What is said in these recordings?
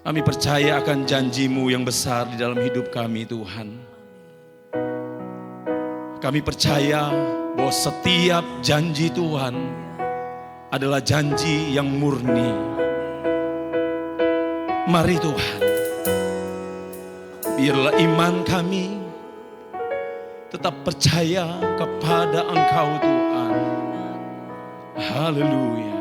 Kami percaya akan janji-Mu yang besar di dalam hidup kami, Tuhan. Kami percaya bahwa setiap janji Tuhan adalah janji yang murni. Mari Tuhan, biarlah iman kami tetap percaya kepada Engkau Tuhan. Haleluya.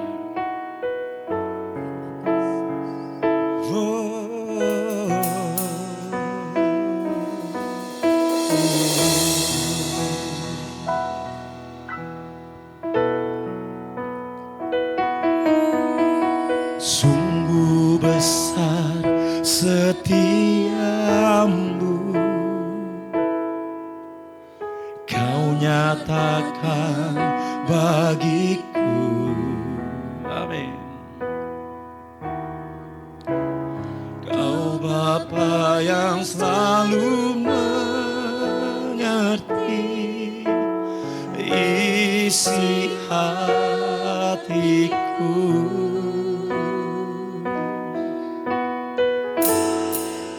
Sungguh besar setiamu, Kau nyatakan bagiku. Amin. Kau Bapa yang selalu mengerti isi hatiku.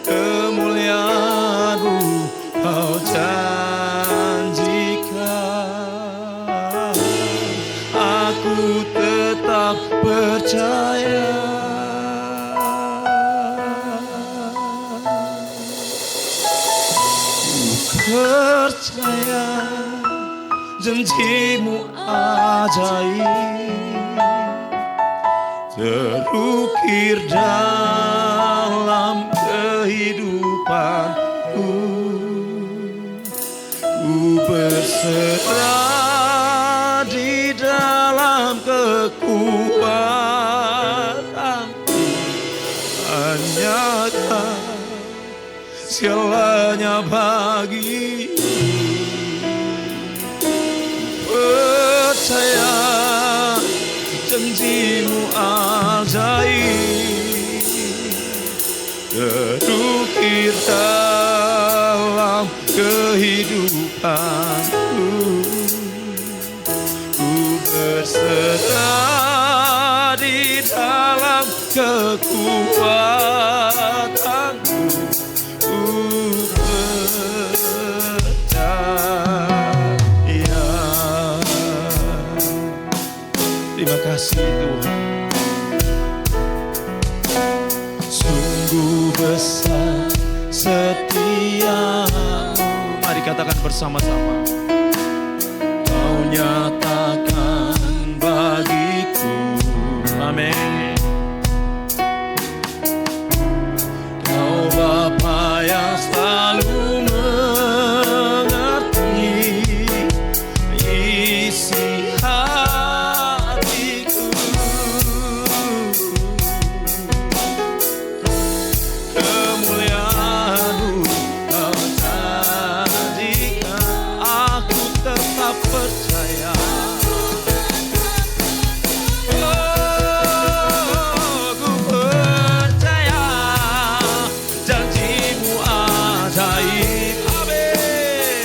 Kemuliaan-Mu Kau janjikan, aku tetap percaya. Percaya janji-Mu ajaib, terukir dalam kehidupanku. Ku berserah di dalam kekuatanku, hanya Kau segalanya bagi. Percaya janji-Mu ajaib, terukir dalam kehidupanku. Ku berserah di dalam kekuatanku. Terima kasih Tuhan. Sungguh besar setia-Mu. Mari katakan bersama-sama. Kau nyatakan bagiku. Amin. Kau Bapa yang selalu mengerti isi hatiku. Kemuliaan-Mu Kau jadikan, aku tetap percaya. Ku percaya janji-Mu ajaib. Amin.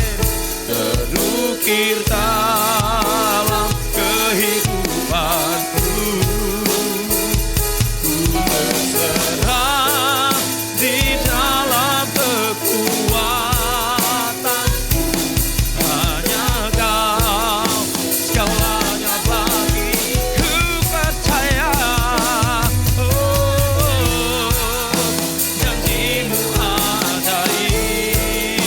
Terukir dalam kehidupanku. Ku berserah di dalam kekuatanku, hanya Kau segalanya bagi. Ku percaya, janji-Mu ajaib,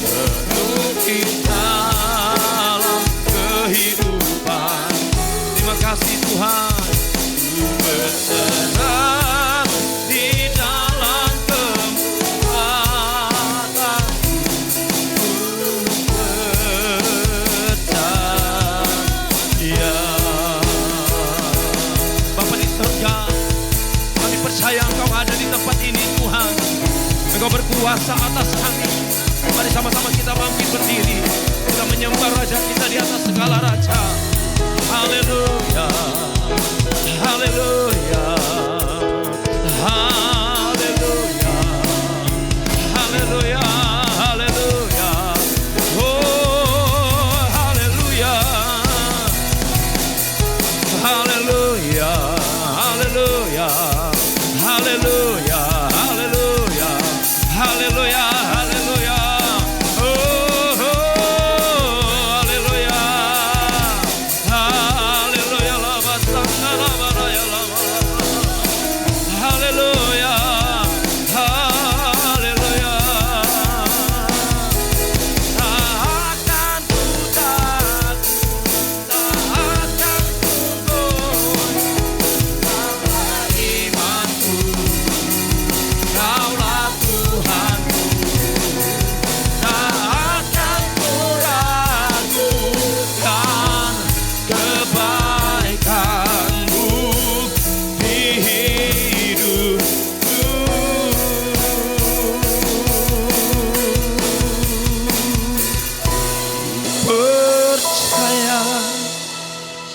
terukir dalam kehidupan. Terima kasih Tuhan. Ku berserah di dalam kekuatanku. Ku percaya. Bapa di surga, kami percaya Engkau ada di tempat ini Tuhan. Engkau berkuasa atas kami. Mari sama-sama kita bangkit berdiri, kita menyembah Raja kita di atas segala raja. Haleluya, haleluya, haleluya, haleluya, haleluya. Oh, haleluya, haleluya, haleluya, haleluya.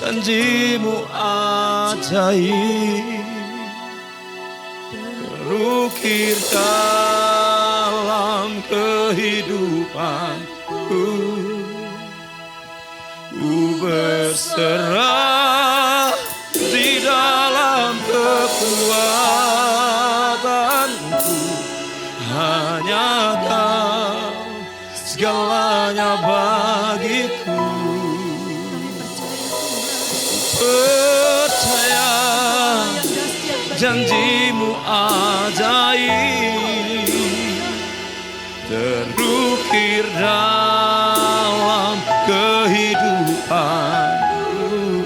janjimu ajaib terukir dalam kehidupanku. Ku berserah di dalam kekuatanku, hanya Kau segalanya bagiku. Percaya janjimu ajaib terukir dalam kehidupanku.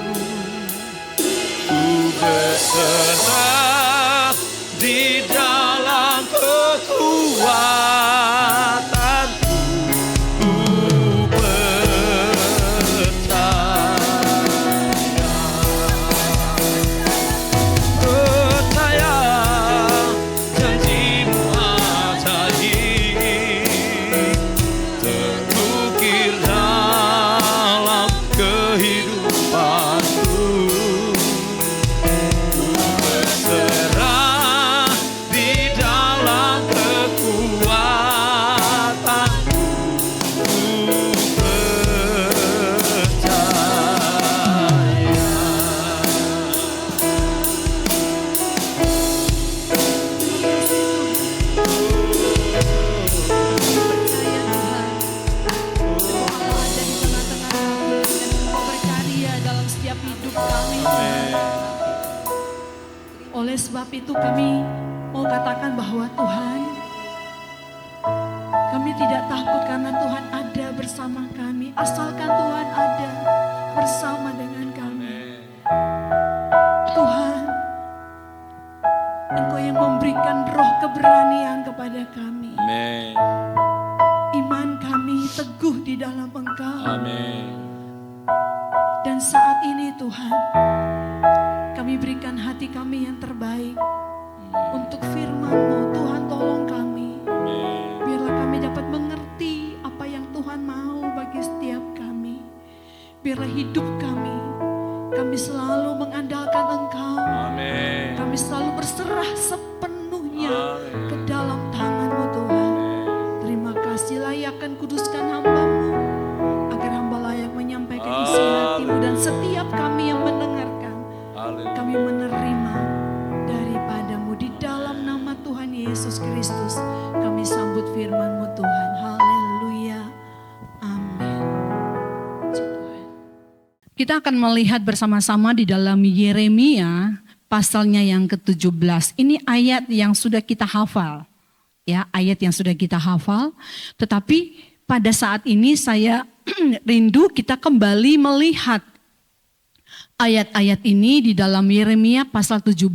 Ku berserah di dalam kekuatanku. Ku percaya janjimu ajaib terukir dalam kehidupanku. Ku berserah di dalam kekuatanku. Ku berkarya dalam setiap hidup kami. Oleh sebab itu kami mau katakan bahwa Tuhan, kami tidak takut karena Tuhan ada bersama kami. Asalkan Tuhan ada bersama dengan kami. Tuhan, Engkau yang memberikan roh keberanian kepada kami. Amin. Iman kami teguh di dalam Engkau. Amin. Dan saat ini Tuhan, kami berikan hati kami yang terbaik untuk firman-Mu. Tuhan, tolong kami. Biarlah kami dapat mengerti apa yang Tuhan mau bagi setiap kami. Biarlah hidup kami selalu mengandalkan Engkau. Amin. Kami selalu berserah sepenuhnya ke dalam tangan-Mu Tuhan. Terima kasih, layakkan kuduskan hamba-Mu, agar hamba layak menyampaikan isi hati-Mu. Dan setiap kami yang mendengarkan, kami menerima daripada-Mu. Di dalam nama Tuhan Yesus Kristus, kami sambut firman-Mu Tuhan. Haleluya. Amin. Kita akan melihat bersama-sama di dalam Yeremia pasalnya yang ke-17. Ini ayat yang sudah kita hafal. Ya, ayat yang sudah kita hafal. Tetapi pada saat ini saya rindu kita kembali melihat ayat-ayat ini di dalam Yeremia pasal 17,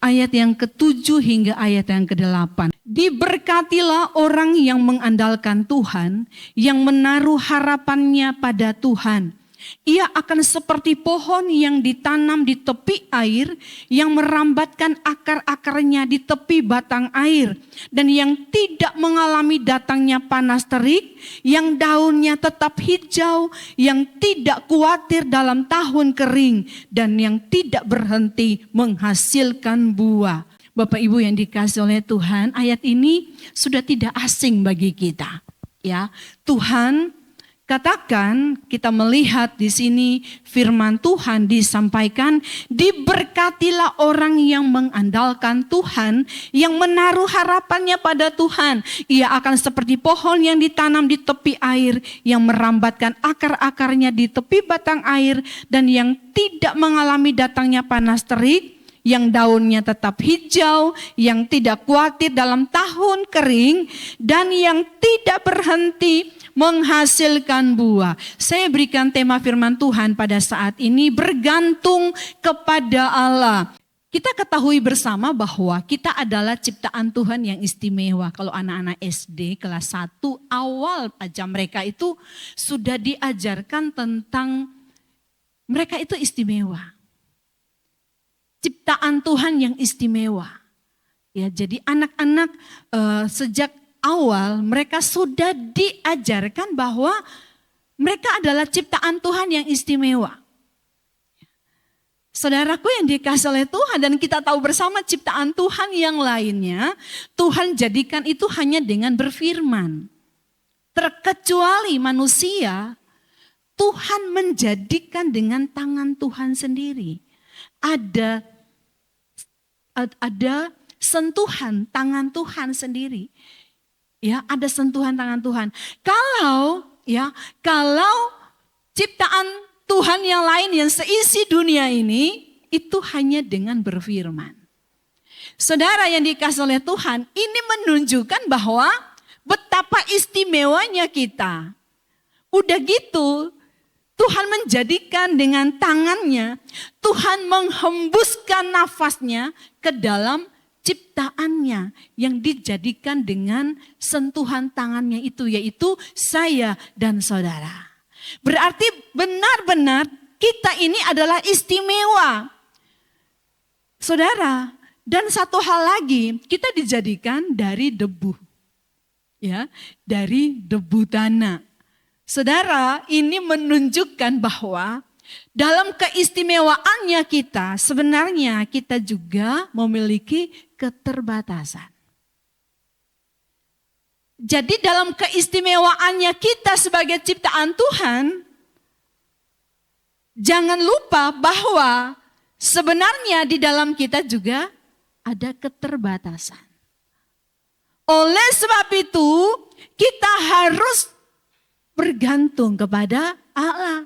ayat yang ke-7 hingga ayat yang ke-8. Diberkatilah orang yang mengandalkan Tuhan, yang menaruh harapannya pada Tuhan. Ia akan seperti pohon yang ditanam di tepi air, yang merambatkan akar-akarnya di tepi batang air, dan yang tidak mengalami datangnya panas terik, yang daunnya tetap hijau, yang tidak khawatir dalam tahun kering, dan yang tidak berhenti menghasilkan buah. Bapak Ibu yang dikasihi oleh Tuhan, ayat ini sudah tidak asing bagi kita. Ya, Tuhan katakan, kita melihat di sini firman Tuhan disampaikan, diberkatilah orang yang mengandalkan Tuhan, yang menaruh harapannya pada Tuhan. Ia akan seperti pohon yang ditanam di tepi air, yang merambatkan akar-akarnya di tepi batang air, dan yang tidak mengalami datangnya panas terik, yang daunnya tetap hijau, yang tidak khawatir dalam tahun kering, dan yang tidak berhenti menghasilkan buah. Saya berikan tema firman Tuhan pada saat ini, bergantung kepada Allah. Kita ketahui bersama bahwa kita adalah ciptaan Tuhan yang istimewa. Kalau anak-anak SD kelas 1 awal aja mereka itu sudah diajarkan tentang mereka itu istimewa. Ciptaan Tuhan yang istimewa. Ya, jadi anak-anak sejak awal mereka sudah diajarkan bahwa mereka adalah ciptaan Tuhan yang istimewa. Saudaraku yang dikasih oleh Tuhan, dan kita tahu bersama ciptaan Tuhan yang lainnya, Tuhan jadikan itu hanya dengan berfirman. Terkecuali manusia, Tuhan menjadikan dengan tangan Tuhan sendiri. Ada sentuhan tangan Tuhan sendiri. Ya, ada sentuhan tangan Tuhan. Kalau ciptaan Tuhan yang lain yang seisi dunia ini, itu hanya dengan berfirman. Saudara yang dikasih oleh Tuhan, ini menunjukkan bahwa betapa istimewanya kita. Udah gitu, Tuhan menjadikan dengan tangannya, Tuhan menghembuskan nafasnya ke dalam ciptaannya yang dijadikan dengan sentuhan tangannya itu, yaitu saya dan saudara. Berarti benar-benar kita ini adalah istimewa. Saudara, dan satu hal lagi, kita dijadikan dari debu. Ya, dari debu tanah. Saudara, ini menunjukkan bahwa dalam keistimewaannya kita, sebenarnya kita juga memiliki keterbatasan. Jadi dalam keistimewaannya kita sebagai ciptaan Tuhan, jangan lupa bahwa sebenarnya di dalam kita juga ada keterbatasan. Oleh sebab itu, kita harus bergantung kepada Allah.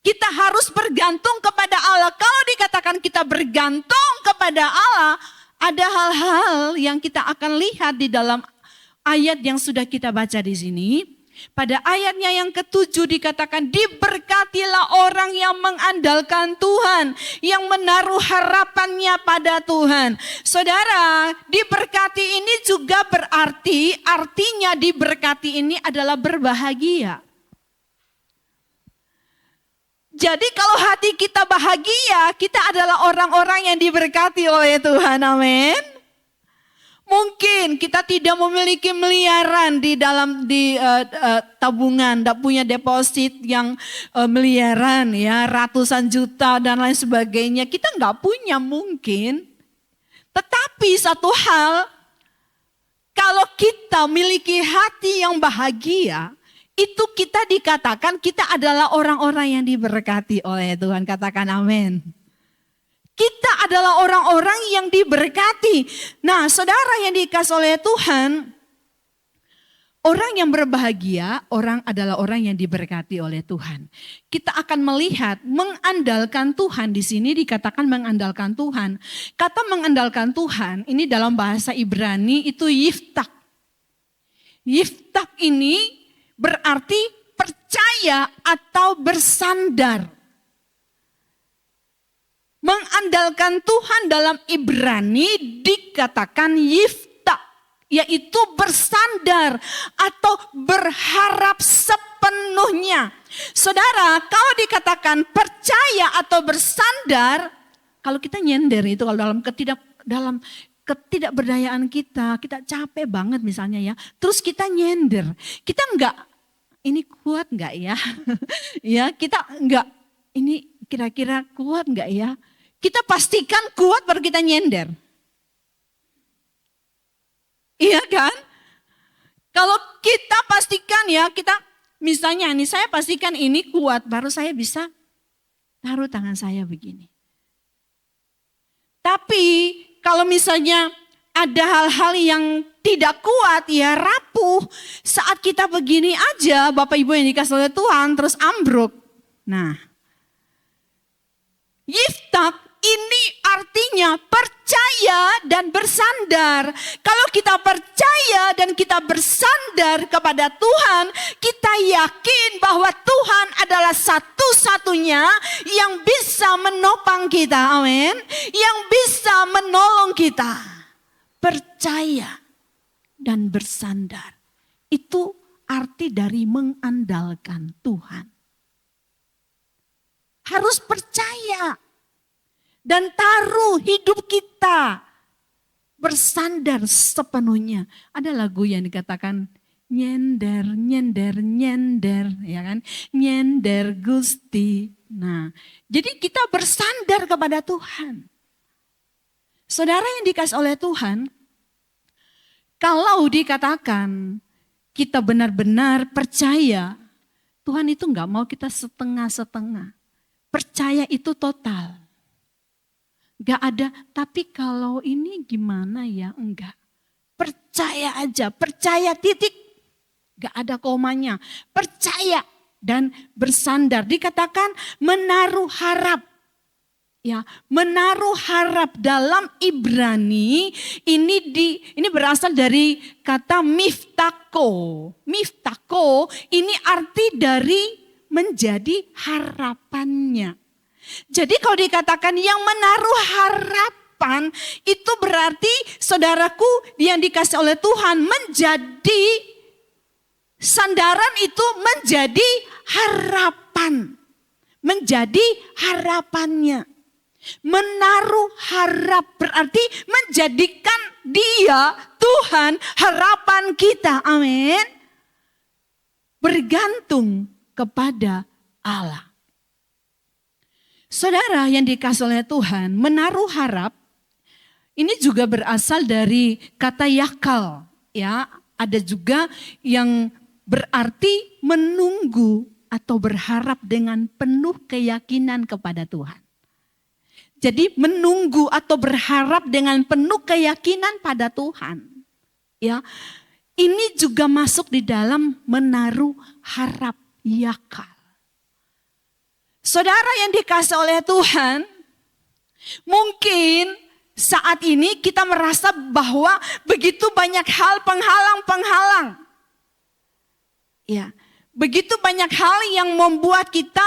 Kita harus bergantung kepada Allah. Kalau dikatakan kita bergantung kepada Allah, ada hal-hal yang kita akan lihat di dalam ayat yang sudah kita baca di sini. Pada ayatnya yang ke-7 dikatakan, diberkatilah orang yang mengandalkan Tuhan, yang menaruh harapannya pada Tuhan. Saudara, diberkati ini juga artinya diberkati ini adalah berbahagia. Jadi kalau hati kita bahagia, kita adalah orang-orang yang diberkati oleh Tuhan, amin. Mungkin kita tidak memiliki miliaran di tabungan, tidak punya deposit yang miliaran ya, ratusan juta dan lain sebagainya. Kita nggak punya mungkin. Tetapi satu hal, kalau kita memiliki hati yang bahagia, itu kita dikatakan kita adalah orang-orang yang diberkati oleh Tuhan. Katakan amin. Kita adalah orang-orang yang diberkati. Nah, saudara yang dikasih oleh Tuhan, orang yang berbahagia, adalah orang yang diberkati oleh Tuhan. Kita akan melihat mengandalkan Tuhan, di sini dikatakan mengandalkan Tuhan. Kata mengandalkan Tuhan, ini dalam bahasa Ibrani itu yiftak. Yiftak ini berarti percaya atau bersandar. Mengandalkan Tuhan dalam Ibrani dikatakan yiftak, yaitu bersandar atau berharap sepenuhnya. Saudara, kalau dikatakan percaya atau bersandar, kalau kita nyender itu kalau dalam ketidakberdayaan kita capek banget misalnya ya, terus kita nyender, kita enggak, ini kuat enggak ya? Ya, kita enggak, ini kira-kira kuat enggak ya? Kita pastikan kuat baru kita nyender. Iya kan? Kalau kita pastikan ya, kita misalnya nih saya pastikan ini kuat baru saya bisa taruh tangan saya begini. Tapi kalau misalnya ada hal-hal yang tidak kuat ya rapuh, saat kita begini aja Bapak Ibu yang dikasih oleh Tuhan terus ambruk. Nah, yiftak ini artinya percaya dan bersandar. Kalau kita percaya dan kita bersandar kepada Tuhan, kita yakin bahwa Tuhan adalah satu-satunya yang bisa menopang kita, amin. Yang bisa menolong kita. Percaya dan bersandar. Itu arti dari mengandalkan Tuhan. Harus percaya. Dan taruh hidup kita bersandar sepenuhnya. Ada lagu yang dikatakan nyender, nyender, nyender, ya kan? Nyender Gusti. Nah, jadi kita bersandar kepada Tuhan. Saudara yang dikasih oleh Tuhan, kalau dikatakan kita benar-benar percaya, Tuhan itu enggak mau kita setengah-setengah. Percaya itu total. Enggak ada, tapi kalau ini gimana ya? Enggak. Percaya aja, percaya titik. Enggak ada komanya. Percaya dan bersandar. Dikatakan menaruh harap. Ya, menaruh harap dalam Ibrani ini berasal dari kata miftako. Miftako ini arti dari menjadi harapannya. Jadi kalau dikatakan yang menaruh harapan, itu berarti saudaraku yang dikasih oleh Tuhan menjadi sandaran, itu menjadi harapan. Menjadi harapannya. Menaruh harap berarti menjadikan Dia, Tuhan, harapan kita. Amin. Bergantung kepada Allah. Saudara yang dikasih oleh Tuhan, menaruh harap ini juga berasal dari kata yakal. Ya, ada juga yang berarti menunggu atau berharap dengan penuh keyakinan kepada Tuhan. Jadi menunggu atau berharap dengan penuh keyakinan pada Tuhan. Ya, ini juga masuk di dalam menaruh harap yakal. Saudara yang dikasih oleh Tuhan, mungkin saat ini kita merasa bahwa begitu banyak hal penghalang-penghalang. Ya, begitu banyak hal yang membuat kita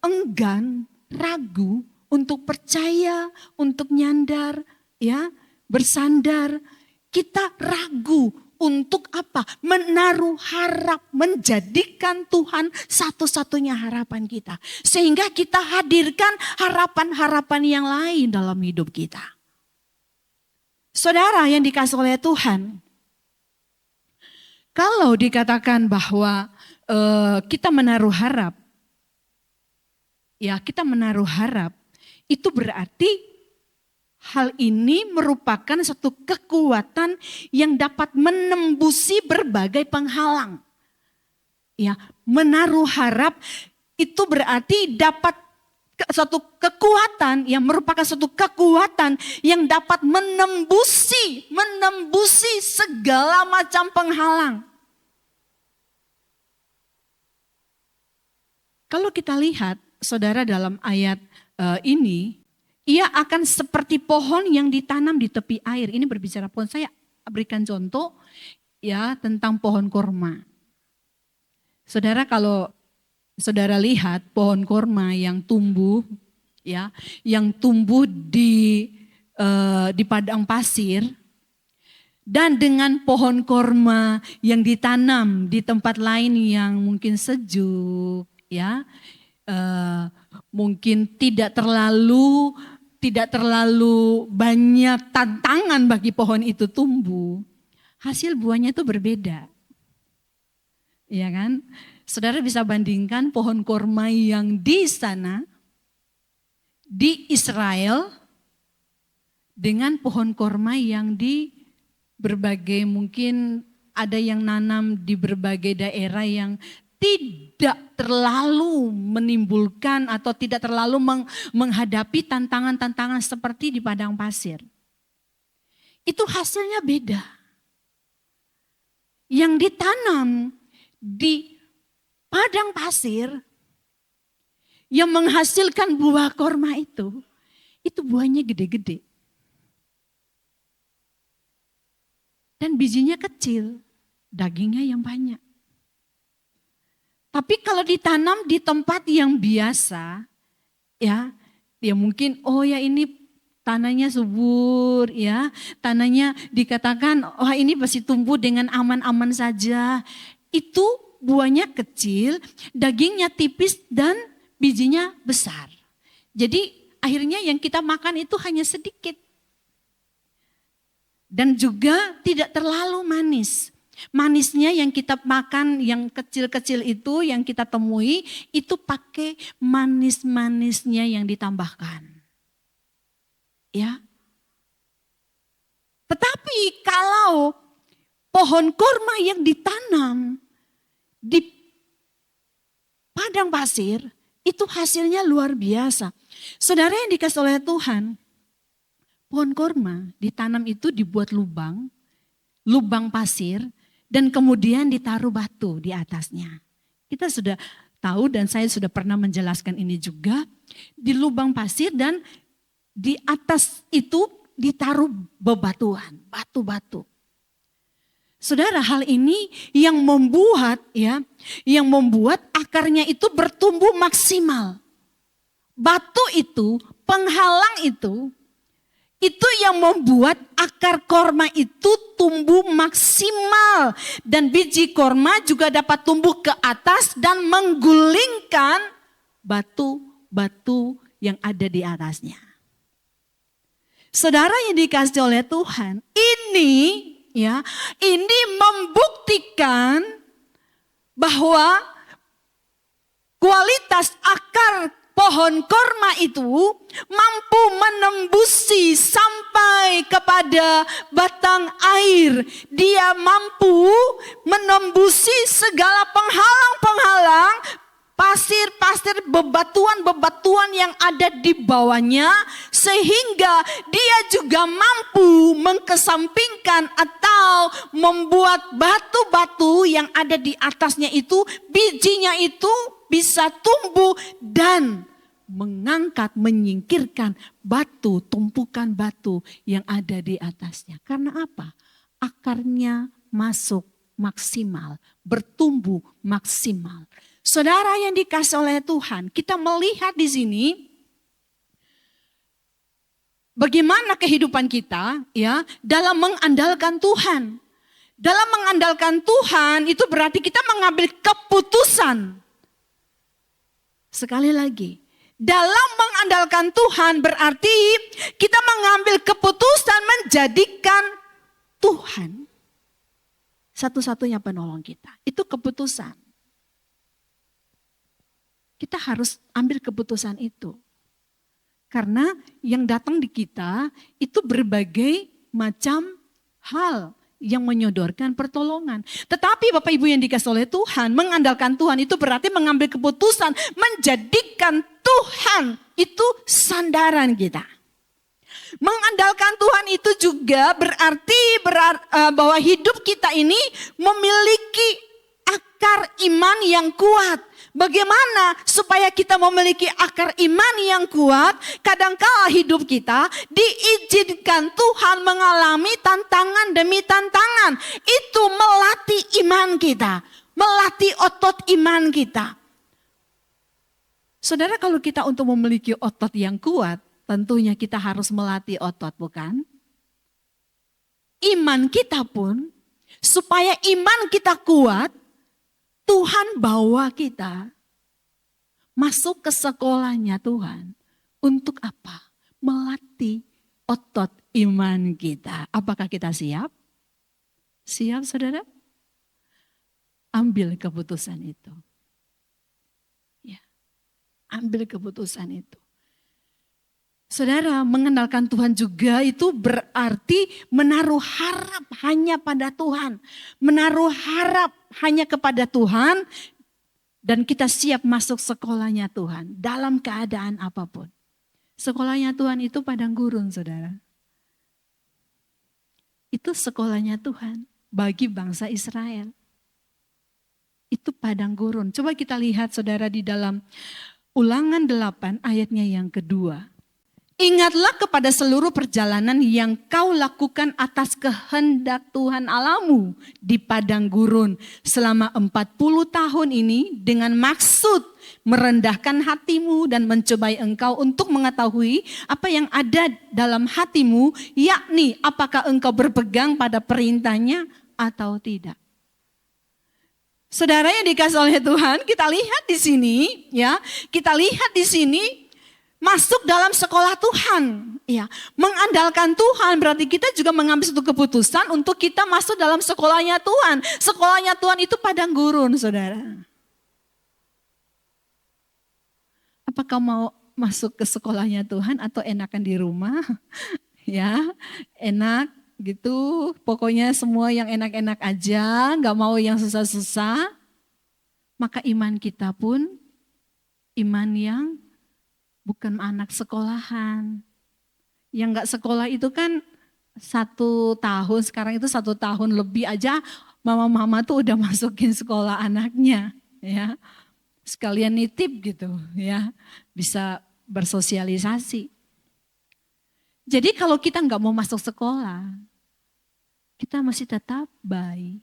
enggan, ragu untuk percaya, untuk nyandar, ya, bersandar. Kita ragu untuk apa? Menaruh harap, menjadikan Tuhan satu-satunya harapan kita. Sehingga kita hadirkan harapan-harapan yang lain dalam hidup kita. Saudara yang dikasih oleh Tuhan, kalau dikatakan bahwa kita menaruh harap, ya kita menaruh harap, itu berarti hal ini merupakan satu kekuatan yang dapat menembusi berbagai penghalang. Ya, menaruh harap itu berarti dapat suatu kekuatan yang merupakan suatu kekuatan yang dapat menembusi segala macam penghalang. Kalau kita lihat, saudara, dalam ayat ini, ia akan seperti pohon yang ditanam di tepi air. Ini berbicara pohon. Saya berikan contoh ya tentang pohon korma. Saudara, kalau saudara lihat pohon korma yang tumbuh, ya, yang tumbuh di padang pasir, dan dengan pohon korma yang ditanam di tempat lain yang mungkin sejuk, ya. Mungkin tidak terlalu banyak tantangan bagi pohon itu tumbuh, hasil buahnya itu berbeda. Ya kan? Saudara bisa bandingkan pohon korma yang di sana, di Israel, dengan pohon korma yang di berbagai, mungkin ada yang nanam di berbagai daerah yang tidak terlalu menimbulkan atau tidak terlalu menghadapi tantangan-tantangan seperti di padang pasir. Itu hasilnya beda. Yang ditanam di padang pasir yang menghasilkan buah korma itu buahnya gede-gede. Dan bijinya kecil, dagingnya yang banyak. Tapi kalau ditanam di tempat yang biasa, ya mungkin ini tanahnya subur, ya tanahnya dikatakan ini masih tumbuh dengan aman-aman saja. Itu buahnya kecil, dagingnya tipis dan bijinya besar. Jadi akhirnya yang kita makan itu hanya sedikit. Dan juga tidak terlalu manis. Manisnya yang kita makan, yang kecil-kecil itu, yang kita temui, itu pakai manis-manisnya yang ditambahkan. Ya. Tetapi kalau pohon kurma yang ditanam di padang pasir, itu hasilnya luar biasa. Saudara yang dikasih oleh Tuhan, pohon kurma ditanam itu dibuat lubang pasir, dan kemudian ditaruh batu di atasnya. Kita sudah tahu dan saya sudah pernah menjelaskan ini juga. Di lubang pasir dan di atas itu ditaruh bebatuan, batu-batu. Saudara, hal ini yang membuat akarnya itu bertumbuh maksimal. Batu itu, penghalang itu yang membuat akar korma itu tumbuh maksimal. Dan biji korma juga dapat tumbuh ke atas dan menggulingkan batu-batu yang ada di atasnya. Saudara yang dikasihi oleh Tuhan, ini membuktikan bahwa kualitas akar pohon korma itu mampu menembusi sampai kepada batang air. Dia mampu menembusi segala penghalang-penghalang, pasir-pasir, bebatuan-bebatuan yang ada di bawahnya. Sehingga dia juga mampu mengkesampingkan atau membuat batu-batu yang ada di atasnya itu, bijinya itu bisa tumbuh dan mengangkat, menyingkirkan batu, tumpukan batu yang ada di atasnya. Karena apa? Akarnya masuk maksimal, bertumbuh maksimal. Saudara yang dikasih oleh Tuhan, kita melihat di sini bagaimana kehidupan kita ya dalam mengandalkan Tuhan. Dalam mengandalkan Tuhan itu berarti kita mengambil keputusan. Sekali lagi, dalam mengandalkan Tuhan berarti kita mengambil keputusan menjadikan Tuhan satu-satunya penolong kita. Itu keputusan. Kita harus ambil keputusan itu. Karena yang datang di kita itu berbagai macam hal yang menyodorkan pertolongan. Tetapi Bapak Ibu yang dikasihi oleh Tuhan, mengandalkan Tuhan itu berarti mengambil keputusan menjadikan Tuhan itu sandaran kita. Mengandalkan Tuhan itu juga berarti bahwa hidup kita ini memiliki akar iman yang kuat. Bagaimana supaya kita memiliki akar iman yang kuat? Kadangkala hidup kita diizinkan Tuhan mengalami tantangan demi tantangan. Itu melatih iman kita, melatih otot iman kita. Saudara, kalau kita untuk memiliki otot yang kuat, tentunya kita harus melatih otot, bukan? Iman kita pun, supaya iman kita kuat, Tuhan bawa kita masuk ke sekolahnya Tuhan. Untuk apa? Melatih otot iman kita. Apakah kita siap? Siap, saudara? Ambil keputusan itu. Ya, ambil keputusan itu. Saudara, mengandalkan Tuhan juga itu berarti menaruh harap hanya pada Tuhan. Menaruh harap hanya kepada Tuhan dan kita siap masuk sekolahnya Tuhan dalam keadaan apapun. Sekolahnya Tuhan itu padang gurun, saudara. Itu sekolahnya Tuhan bagi bangsa Israel. Itu padang gurun. Coba kita lihat, saudara, di dalam Ulangan 8 ayatnya yang kedua. Ingatlah kepada seluruh perjalanan yang kau lakukan atas kehendak Tuhan Allahmu di padang gurun selama 40 tahun ini dengan maksud merendahkan hatimu dan mencobai engkau untuk mengetahui apa yang ada dalam hatimu, yakni apakah engkau berpegang pada perintahnya atau tidak. Saudara yang dikasihi oleh Tuhan, kita lihat di sini ya, kita lihat di sini masuk dalam sekolah Tuhan. Ya, mengandalkan Tuhan berarti kita juga mengambil satu keputusan untuk kita masuk dalam sekolahnya Tuhan. Sekolahnya Tuhan itu padang gurun, saudara. Apakah mau masuk ke sekolahnya Tuhan atau enakan di rumah? Ya, enak gitu. Pokoknya semua yang enak-enak aja, gak mau yang susah-susah. Maka iman kita pun iman yang bukan anak sekolahan. Yang gak sekolah itu kan 1 tahun, sekarang itu 1 tahun lebih aja mama-mama tuh udah masukin sekolah anaknya. Ya, sekalian nitip gitu ya, bisa bersosialisasi. Jadi kalau kita gak mau masuk sekolah, kita masih tetap bayi.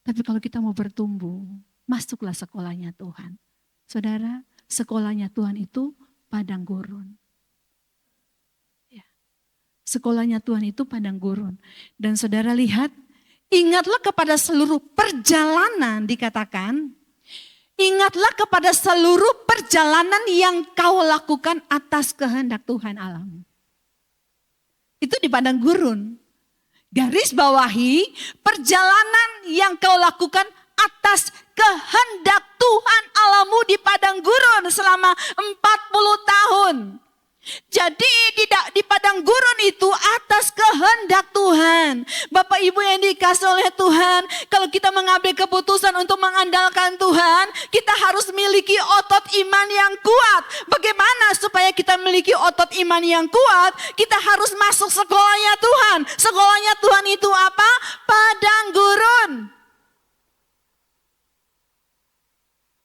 Tapi kalau kita mau bertumbuh, masuklah sekolahnya Tuhan. Saudara, sekolahnya Tuhan itu padang gurun. Ya. Sekolahnya Tuhan itu padang gurun. Dan saudara lihat, ingatlah kepada seluruh perjalanan dikatakan. Ingatlah kepada seluruh perjalanan yang kau lakukan atas kehendak Tuhan Allahmu. Itu di padang gurun. Garis bawahi perjalanan yang kau lakukan atas kehendak Tuhan Allahmu di padang gurun selama 40 tahun. Jadi di padang gurun itu atas kehendak Tuhan. Bapak Ibu yang dikasih oleh Tuhan, kalau kita mengambil keputusan untuk mengandalkan Tuhan, kita harus memiliki otot iman yang kuat. Bagaimana supaya kita memiliki otot iman yang kuat? Kita harus masuk sekolahnya Tuhan. Sekolahnya Tuhan itu apa? Padang gurun.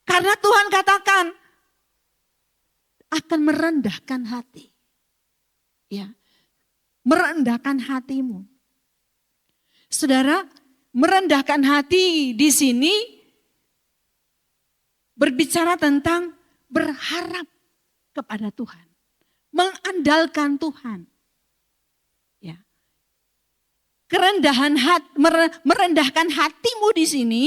Karena Tuhan katakan akan merendahkan hati. Ya. Merendahkan hatimu. Saudara, merendahkan hati di sini berbicara tentang berharap kepada Tuhan. Mengandalkan Tuhan. Ya. Merendahkan hatimu di sini,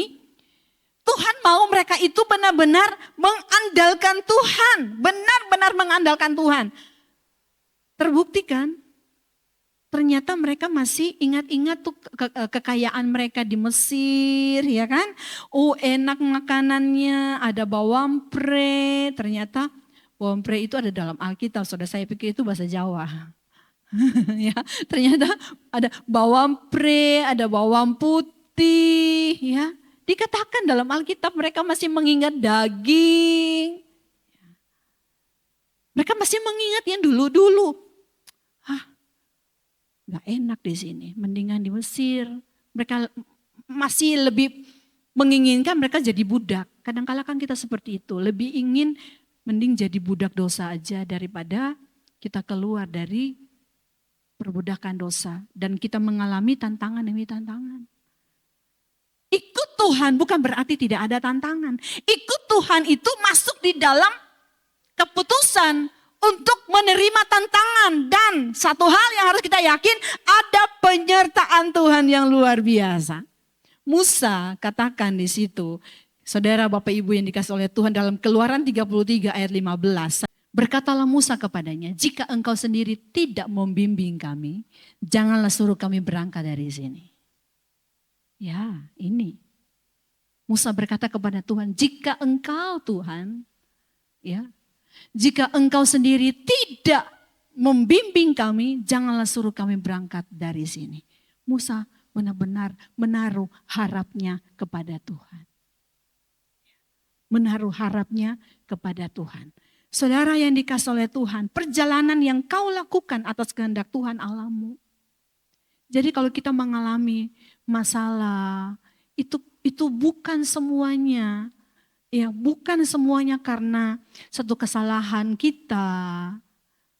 Tuhan mau mereka itu benar-benar mengandalkan Tuhan. Benar-benar mengandalkan Tuhan. Terbukti kan? Ternyata mereka masih ingat-ingat tuh kekayaan mereka di Mesir, ya kan? Oh, enak makanannya, ada bawang pre. Ternyata bawang pre itu ada dalam Alkitab. Saudara, saya pikir itu bahasa Jawa. Ya, ternyata ada bawang pre, ada bawang putih, ya. Dikatakan dalam Alkitab mereka masih mengingat daging. Mereka masih mengingat yang dulu-dulu. Gak enak di sini, mendingan di Mesir. Mereka masih lebih menginginkan mereka jadi budak. Kadang-kala kan kita seperti itu, lebih ingin mending jadi budak dosa aja daripada kita keluar dari perbudakan dosa. Dan kita mengalami tantangan demi tantangan. Ikut Tuhan bukan berarti tidak ada tantangan. Ikut Tuhan itu masuk di dalam keputusan untuk menerima tantangan. Dan satu hal yang harus kita yakin, ada penyertaan Tuhan yang luar biasa. Musa katakan di situ, saudara Bapak Ibu yang dikasih oleh Tuhan, dalam Keluaran 33 ayat 15. Berkatalah Musa kepadanya, jika engkau sendiri tidak membimbing kami, janganlah suruh kami berangkat dari sini. Ya, ini. Musa berkata kepada Tuhan, jika engkau Tuhan, ya, jika engkau sendiri tidak membimbing kami, janganlah suruh kami berangkat dari sini. Musa benar-benar menaruh harapnya kepada Tuhan. Menaruh harapnya kepada Tuhan. Saudara yang dikasih oleh Tuhan, perjalanan yang kau lakukan atas kehendak Tuhan Allahmu. Jadi kalau kita mengalami masalah, itu bukan semuanya. Ya, bukan semuanya karena satu kesalahan kita.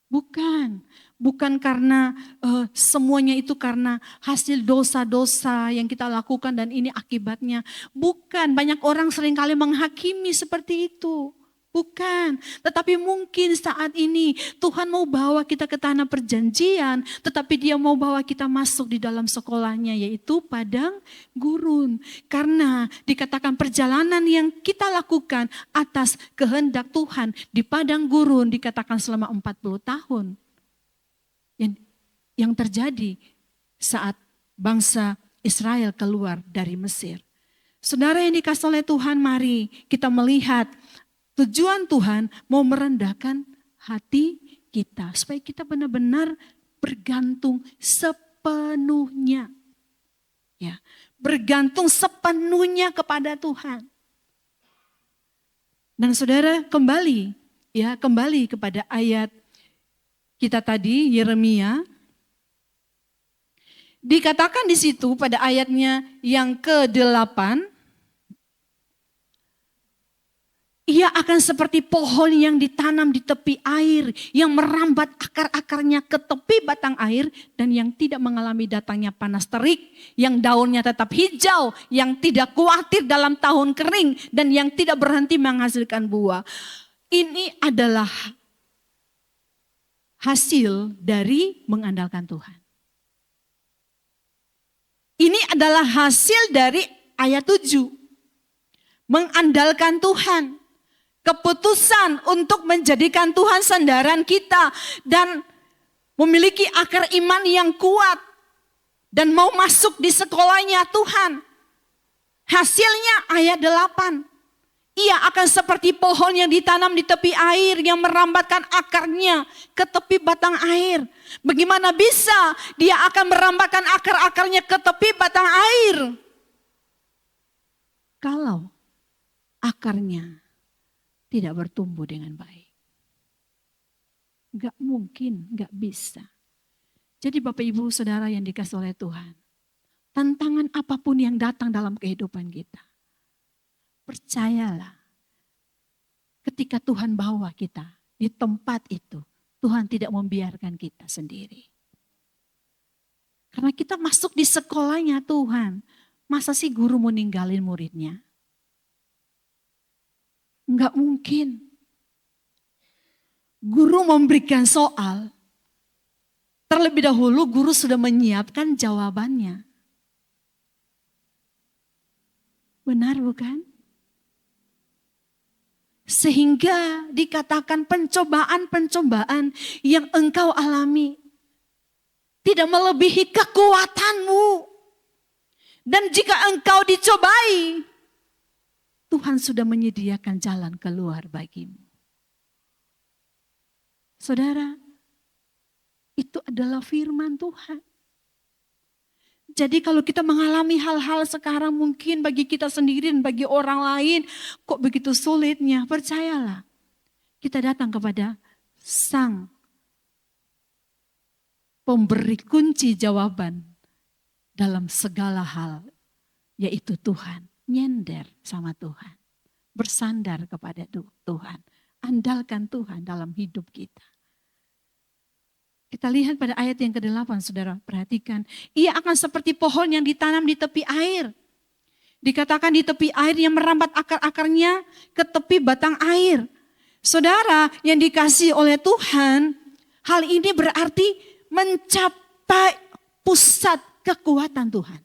Bukan karena semuanya itu karena hasil dosa-dosa yang kita lakukan dan ini akibatnya. Bukan, banyak orang seringkali menghakimi seperti itu. Bukan, tetapi mungkin saat ini Tuhan mau bawa kita ke tanah perjanjian, tetapi Dia mau bawa kita masuk di dalam sekolahnya, yaitu padang gurun. Karena dikatakan perjalanan yang kita lakukan atas kehendak Tuhan di padang gurun dikatakan selama 40 tahun. Yang terjadi saat bangsa Israel keluar dari Mesir. Saudara yang dikasihi oleh Tuhan, mari kita melihat tujuan Tuhan mau merendahkan hati kita. Supaya kita benar-benar bergantung sepenuhnya. Ya, bergantung sepenuhnya kepada Tuhan. Dan saudara kembali kepada ayat kita tadi, Yeremia. Dikatakan di situ pada ayatnya yang ke-8. Ia akan seperti pohon yang ditanam di tepi air, yang merambat akar-akarnya ke tepi batang air, dan yang tidak mengalami datangnya panas terik, yang daunnya tetap hijau, yang tidak khawatir dalam tahun kering, dan yang tidak berhenti menghasilkan buah. Ini adalah hasil dari mengandalkan Tuhan. Ini adalah hasil dari ayat 7. Mengandalkan Tuhan. Keputusan untuk menjadikan Tuhan sandaran kita dan memiliki akar iman yang kuat dan mau masuk di sekolahnya Tuhan. Hasilnya ayat 8. Ia akan seperti pohon yang ditanam di tepi air yang merambatkan akarnya ke tepi batang air. Bagaimana bisa dia akan merambatkan akar-akarnya ke tepi batang air? Kalau akarnya tidak bertumbuh dengan baik. Gak mungkin, gak bisa. Jadi Bapak Ibu Saudara yang dikasihi oleh Tuhan, tantangan apapun yang datang dalam kehidupan kita, percayalah, ketika Tuhan bawa kita di tempat itu, Tuhan tidak membiarkan kita sendiri. Karena kita masuk di sekolahnya Tuhan, masa sih guru mau ninggalin muridnya? Enggak mungkin. Guru memberikan soal, terlebih dahulu guru sudah menyiapkan jawabannya. Benar bukan? Sehingga dikatakan pencobaan-pencobaan yang engkau alami tidak melebihi kekuatanmu. Dan jika engkau dicobai, Tuhan sudah menyediakan jalan keluar bagimu. Saudara, itu adalah firman Tuhan. Jadi kalau kita mengalami hal-hal sekarang mungkin bagi kita sendiri dan bagi orang lain kok begitu sulitnya, percayalah. Kita datang kepada Sang pemberi kunci jawaban dalam segala hal, yaitu Tuhan. Nyender sama Tuhan. Bersandar kepada Tuhan. Andalkan Tuhan dalam hidup kita. Kita lihat pada ayat yang ke-8, saudara, perhatikan. Ia akan seperti pohon yang ditanam di tepi air. Dikatakan di tepi air yang merambat akar-akarnya ke tepi batang air. Saudara yang dikasihi oleh Tuhan, hal ini berarti mencapai pusat kekuatan Tuhan.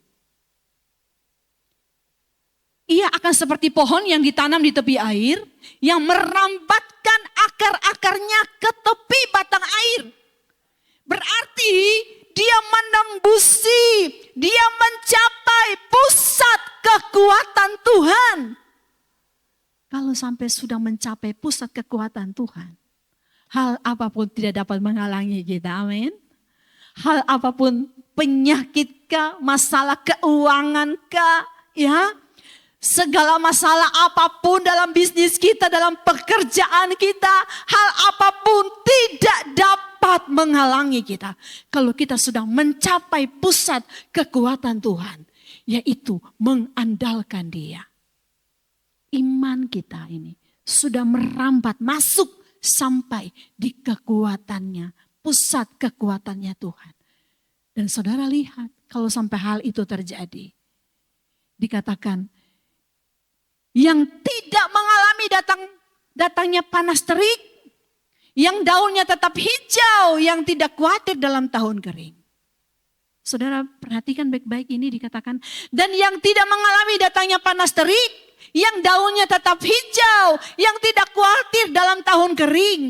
Ia akan seperti pohon yang ditanam di tepi air, yang merambatkan akar-akarnya ke tepi batang air. Berarti dia menembusi, dia mencapai pusat kekuatan Tuhan. Kalau sampai sudah mencapai pusat kekuatan Tuhan, hal apapun tidak dapat menghalangi kita, amin. Hal apapun, penyakit kah, masalah keuangan kah, ya. Segala masalah apapun dalam bisnis kita, dalam pekerjaan kita, hal apapun tidak dapat menghalangi kita. Kalau kita sudah mencapai pusat kekuatan Tuhan, yaitu mengandalkan Dia. Iman kita ini sudah merambat masuk sampai di kekuatannya, pusat kekuatannya Tuhan. Dan saudara lihat, kalau sampai hal itu terjadi, dikatakan, yang tidak mengalami datangnya panas terik, yang daunnya tetap hijau, yang tidak khawatir dalam tahun kering. Saudara perhatikan baik-baik ini dikatakan, dan yang tidak mengalami datangnya panas terik, yang daunnya tetap hijau, yang tidak khawatir dalam tahun kering.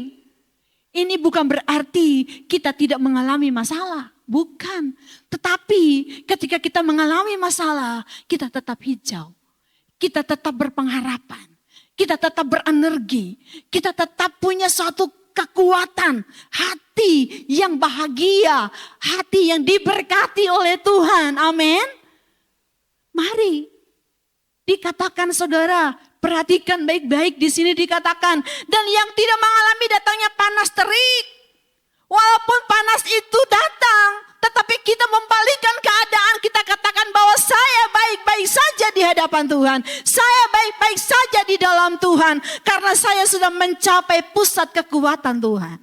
Ini bukan berarti kita tidak mengalami masalah, bukan. Tetapi ketika kita mengalami masalah, kita tetap hijau. Kita tetap berpengharapan, kita tetap berenergi, kita tetap punya suatu kekuatan, hati yang bahagia, hati yang diberkati oleh Tuhan. Amin. Mari dikatakan saudara, perhatikan baik-baik di sini dikatakan, dan yang tidak mengalami datangnya panas terik. Walaupun panas itu datang, tetapi kita membalikkan keadaan, kita katakan bahwa saya baik-baik saja di hadapan Tuhan. Saya baik-baik saja di dalam Tuhan. Karena saya sudah mencapai pusat kekuatan Tuhan.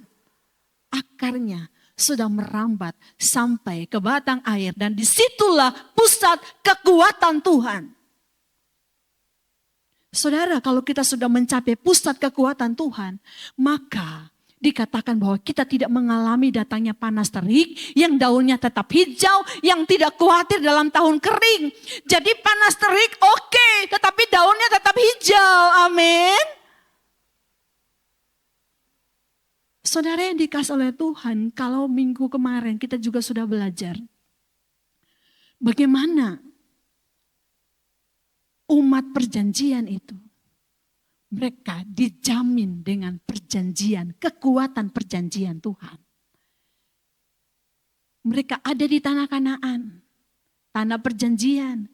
Akarnya sudah merambat sampai ke batang air. Dan disitulah pusat kekuatan Tuhan. Saudara, kalau kita sudah mencapai pusat kekuatan Tuhan, maka dikatakan bahwa kita tidak mengalami datangnya panas terik, yang daunnya tetap hijau, yang tidak khawatir dalam tahun kering. Jadi panas terik oke, tetapi daunnya tetap hijau. Amin. Saudara yang dikasih oleh Tuhan, kalau minggu kemarin kita juga sudah belajar bagaimana umat perjanjian itu, mereka dijamin dengan perjanjian, kekuatan perjanjian Tuhan. Mereka ada di tanah Kanaan, tanah perjanjian.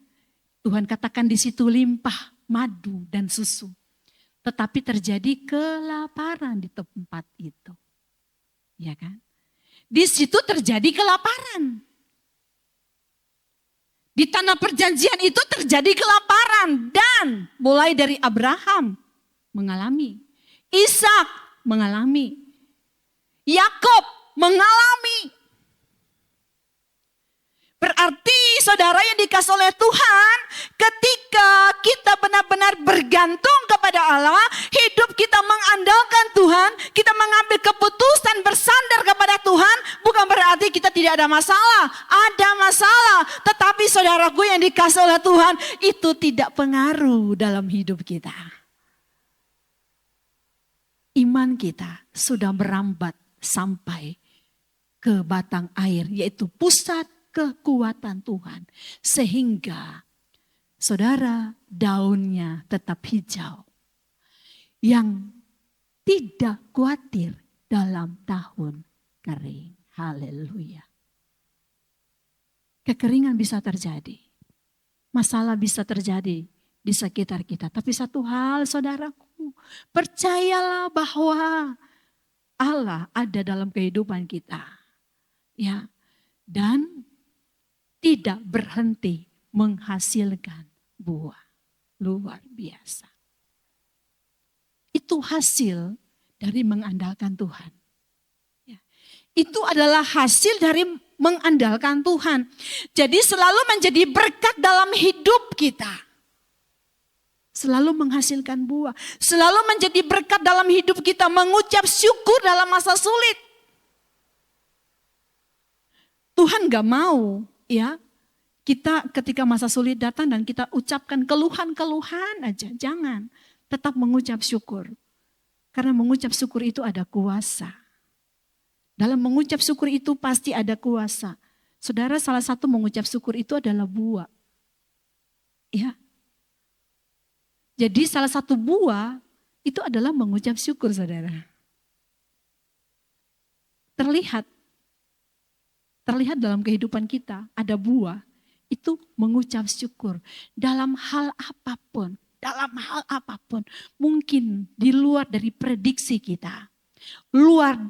Tuhan katakan di situ limpah madu dan susu. Tetapi terjadi kelaparan di tempat itu. Ya kan? Di situ terjadi kelaparan. Di tanah perjanjian itu terjadi kelaparan, dan mulai dari Abraham mengalami, Ishak mengalami, Yakub mengalami. Berarti saudara yang dikasih oleh Tuhan, ketika kita benar-benar bergantung kepada Allah, hidup kita mengandalkan Tuhan, kita mengambil keputusan bersandar kepada Tuhan, bukan berarti kita tidak ada masalah. Ada masalah, tetapi saudaraku yang dikasih oleh Tuhan, itu tidak pengaruh dalam hidup kita. Iman kita sudah merambat sampai ke batang air, yaitu pusat kekuatan Tuhan. Sehingga saudara, daunnya tetap hijau. Yang tidak khawatir dalam tahun kering. Haleluya. Kekeringan bisa terjadi. Masalah bisa terjadi di sekitar kita. Tapi satu hal saudaraku, percayalah bahwa Allah ada dalam kehidupan kita. Ya, dan tidak berhenti menghasilkan buah. Luar biasa. Itu hasil dari mengandalkan Tuhan. Ya. Itu adalah hasil dari mengandalkan Tuhan. Jadi selalu menjadi berkat dalam hidup kita. Selalu menghasilkan buah. Selalu menjadi berkat dalam hidup kita. Mengucap syukur dalam masa sulit. Tuhan gak mau ya kita ketika masa sulit datang dan kita ucapkan keluhan-keluhan aja. Jangan. Tetap mengucap syukur. Karena mengucap syukur itu ada kuasa. Dalam mengucap syukur itu pasti ada kuasa. Saudara, salah satu mengucap syukur itu adalah buah. Ya. Jadi salah satu buah itu adalah mengucap syukur, saudara. Terlihat dalam kehidupan kita ada buah, itu mengucap syukur dalam hal apapun. Mungkin di luar dari prediksi kita,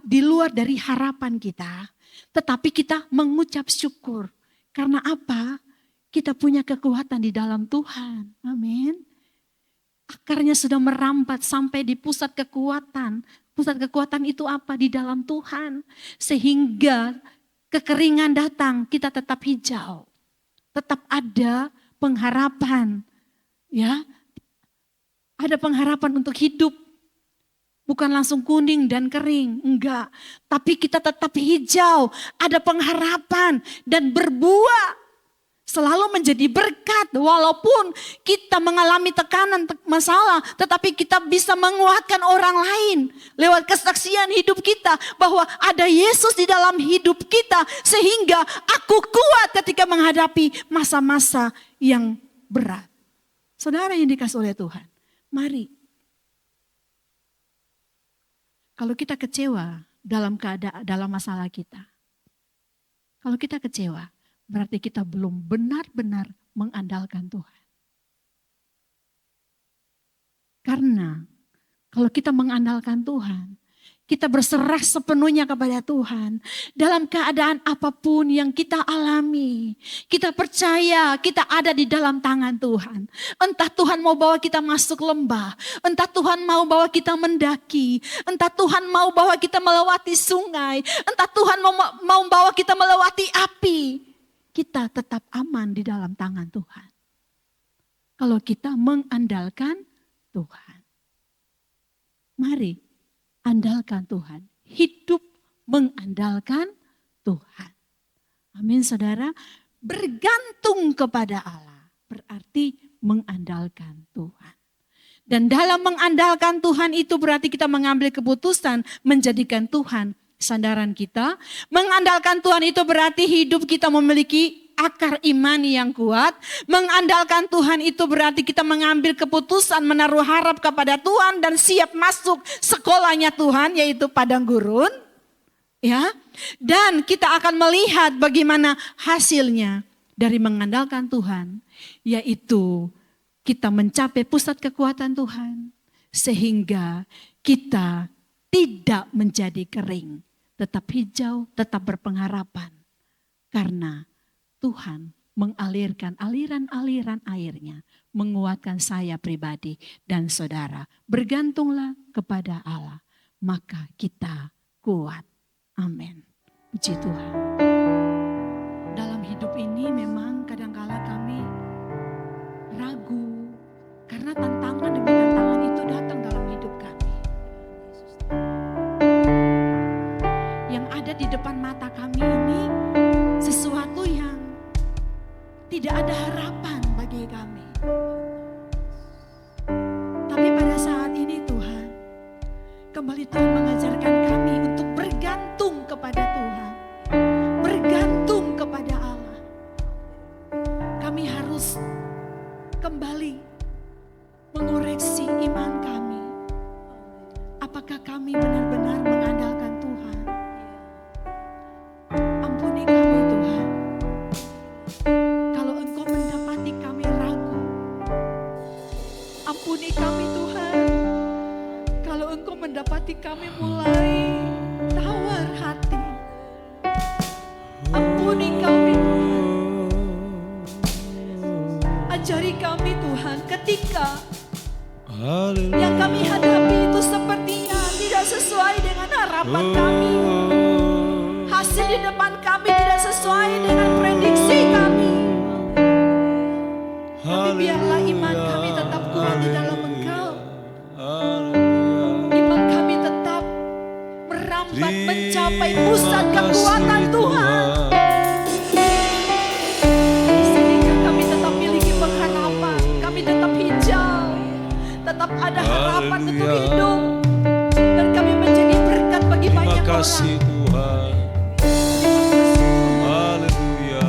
di luar dari harapan kita, tetapi kita mengucap syukur. Karena apa? Kita punya kekuatan di dalam Tuhan. Amin. Akarnya sudah merambat sampai di pusat kekuatan. Pusat kekuatan itu apa? Di dalam Tuhan. Sehingga kekeringan datang, kita tetap hijau. Tetap ada pengharapan. Ya. Ada pengharapan untuk hidup. Bukan langsung kuning dan kering, enggak. Tapi kita tetap hijau, ada pengharapan dan berbuah. Selalu menjadi berkat walaupun kita mengalami tekanan, masalah. Tetapi kita bisa menguatkan orang lain lewat kesaksian hidup kita. Bahwa ada Yesus di dalam hidup kita. Sehingga aku kuat ketika menghadapi masa-masa yang berat. Saudara yang dikasih oleh Tuhan, mari. Kalau kita kecewa dalam masalah kita. Kalau kita kecewa, berarti kita belum benar-benar mengandalkan Tuhan. Karena kalau kita mengandalkan Tuhan, kita berserah sepenuhnya kepada Tuhan. Dalam keadaan apapun yang kita alami, kita percaya kita ada di dalam tangan Tuhan. Entah Tuhan mau bawa kita masuk lembah, entah Tuhan mau bawa kita mendaki, entah Tuhan mau bawa kita melewati sungai, entah Tuhan mau bawa kita melewati api. Kita tetap aman di dalam tangan Tuhan. Kalau kita mengandalkan Tuhan. Mari andalkan Tuhan. Hidup mengandalkan Tuhan. Amin saudara. Bergantung kepada Allah. Berarti mengandalkan Tuhan. Dan dalam mengandalkan Tuhan itu berarti kita mengambil keputusan menjadikan Tuhan sandaran kita. Mengandalkan Tuhan itu berarti hidup kita memiliki akar iman yang kuat. Mengandalkan Tuhan itu berarti kita mengambil keputusan menaruh harap kepada Tuhan dan siap masuk sekolahnya Tuhan, yaitu padang gurun. Ya. Dan kita akan melihat bagaimana hasilnya dari mengandalkan Tuhan, yaitu kita mencapai pusat kekuatan Tuhan sehingga kita tidak menjadi kering, tetap hijau, tetap berpengharapan. Karena Tuhan mengalirkan aliran-aliran airnya, menguatkan saya pribadi dan saudara. Bergantunglah kepada Allah, maka kita kuat. Amin. Puji Tuhan. Dalam hidup ini memang kadangkala kami ragu, karena tantangan demi tantangan itu datang dalam hidup kami. Yang ada di depan mata kami ini sesuatu yang tidak ada harapan bagi kami. Tapi pada saat ini Tuhan, kembali Tuhan mengajarkan kami untuk bergantung kepada Tuhan. Bergantung kepada Allah. Kami harus kembali mengoreksi iman kami. Apakah kami benar-benar mengandalkan Tuhan? Ampuni kami Tuhan. Kalau Engkau mendapati kami ragu. Ampuni kami Tuhan. Kalau Engkau mendapati kami mulai tawar hati. Ampuni kami Tuhan. Ajari kami Tuhan ketika yang kami hadapi itu sepertinya tidak sesuai dengan harapan kami. Hasil di depan kami tidak sesuai dengan prediksi kami. Tapi biarlah iman kami tetap kuat di dalam Engkau. Iman kami tetap merambat mencapai pusat kekuatan Tuhan. Sehingga kami tetap miliki pengharapan. Kami tetap hijau. Tetap ada harapan untuk hidup. Dan kami menjadi berkat bagi banyak Terima kasih orang. Tuhan. Haleluya.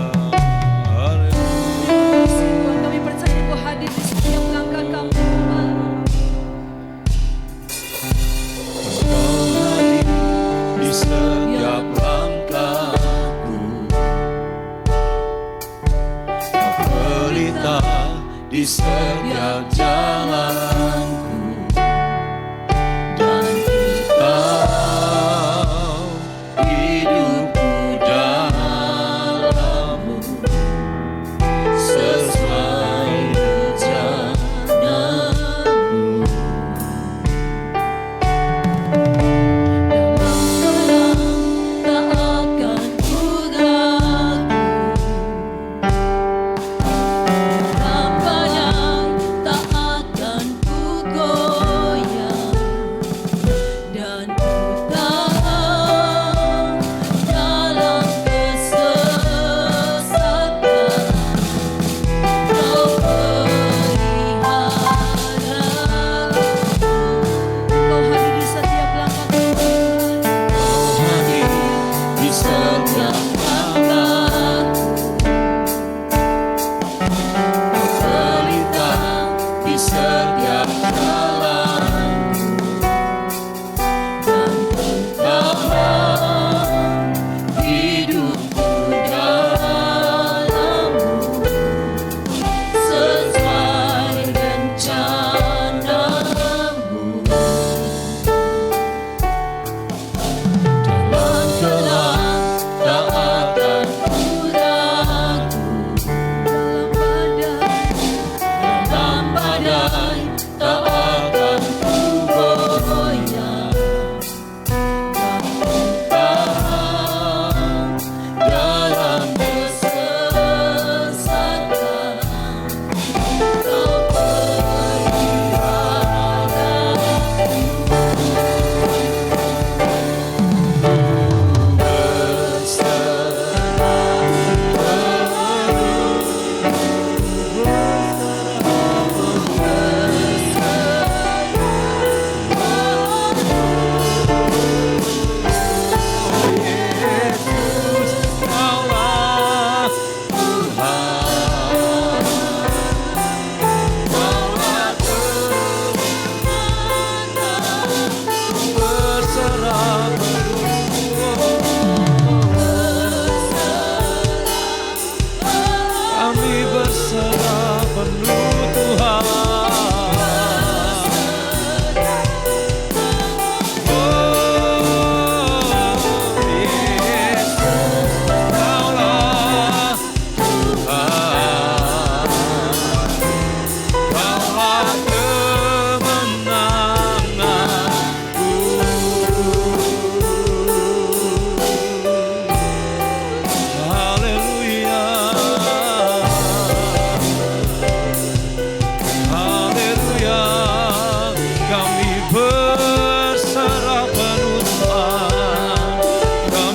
Haleluya. Terima kasih Tuhan, kami percaya Engkau hadir di setiap langkah kami Tuhan. Engkau hadir di setiap langkahku. Kau pelita di setiap jalanku. Dan Engkau hidupku dalammu. Sesuai rencanamu. Tak akan ku ragu, harapan yang tak akan ku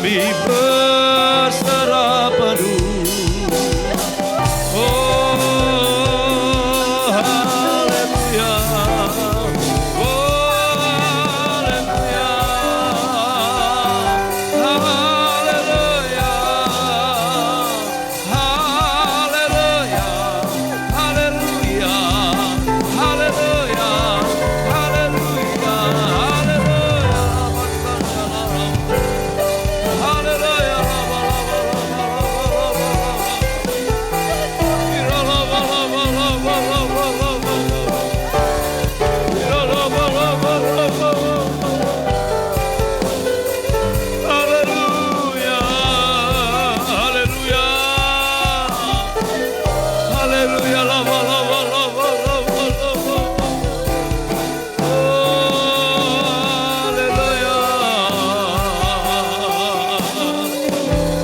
kami berserah penuh. Oh, haleluya. Oh, haleluya. Haleluya. Haleluya. Haleluya. Haleluya. Haleluya. Haleluya.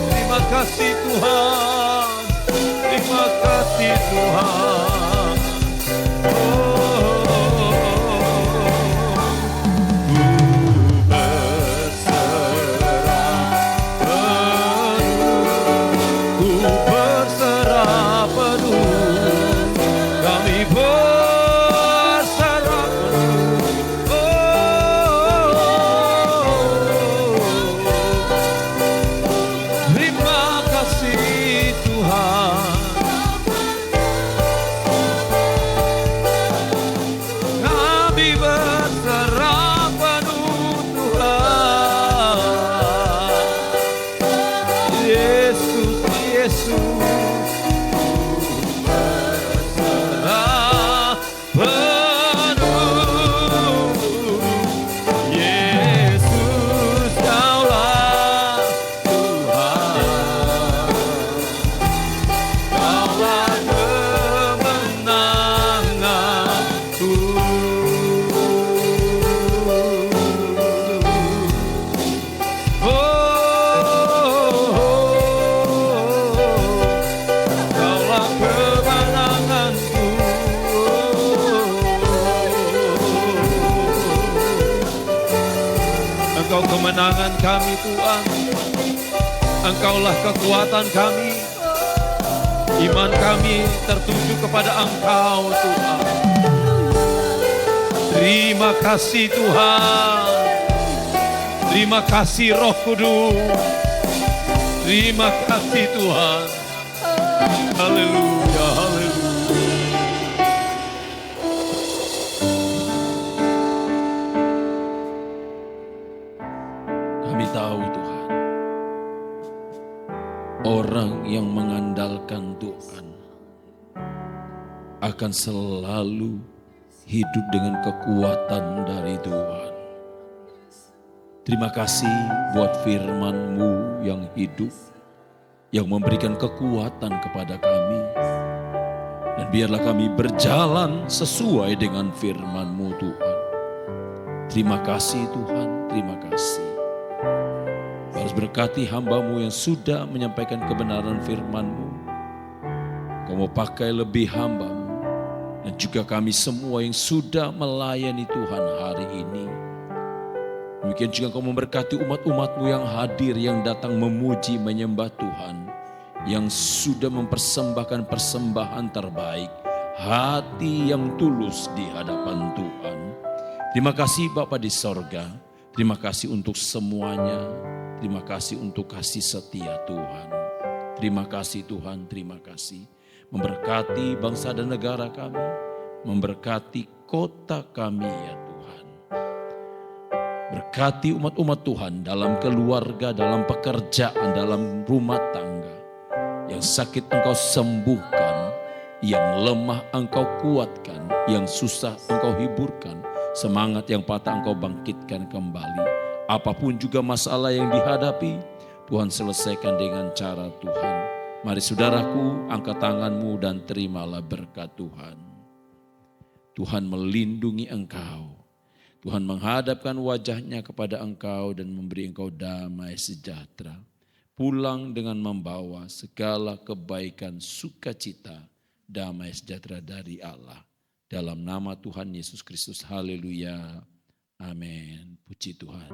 Terima kasih Tuhan, terima kasih Tuhan. Ku berserah penuh, kami berserah penuh. Terima kasih Tuhan. Kami berserah penuh Tuhan. Yesus, Yesus, berserah penuh. Yesus, Kaulah Tuhan. Kaulah kemenanganku. Kaulah kemenanganku. Engkau kemenangan kami Tuhan. Engkaulah kekuatan kami. Iman kami tertuju kepada Engkau Tuhan. Terima kasih Tuhan. Terima kasih Roh Kudus. Terima kasih Tuhan. Haleluya, haleluya. Kami tahu Tuhan, orang yang mengandalkan Tuhan akan selalu hidup dengan kekuatan dari Tuhan. Terima kasih buat firman-Mu yang hidup, yang memberikan kekuatan kepada kami. Dan biarlah kami berjalan sesuai dengan firman-Mu Tuhan. Terima kasih Tuhan, terima kasih. Harus berkati hamba-Mu yang sudah menyampaikan kebenaran firman-Mu. Kau mau pakai lebih hamba-Mu. Dan juga kami semua yang sudah melayani Tuhan hari ini. Demikian juga Kau memberkati umat-umat-Mu yang hadir, yang datang memuji, menyembah Tuhan. Yang sudah mempersembahkan persembahan terbaik. Hati yang tulus di hadapan Tuhan. Terima kasih Bapa di sorga. Terima kasih untuk semuanya. Terima kasih untuk kasih setia Tuhan. Terima kasih Tuhan, terima kasih. Memberkati bangsa dan negara kami. Memberkati kota kami ya Tuhan. Berkati umat-umat Tuhan dalam keluarga, dalam pekerjaan, dalam rumah tangga. Yang sakit Engkau sembuhkan, yang lemah Engkau kuatkan, yang susah Engkau hiburkan, semangat yang patah Engkau bangkitkan kembali. Apapun juga masalah yang dihadapi, Tuhan selesaikan dengan cara Tuhan. Mari saudaraku, angkat tanganmu dan terimalah berkat Tuhan. Tuhan melindungi engkau. Tuhan menghadapkan wajahnya kepada engkau dan memberi engkau damai sejahtera. Pulang dengan membawa segala kebaikan, sukacita, damai sejahtera dari Allah. Dalam nama Tuhan Yesus Kristus, haleluya, amin. Puji Tuhan.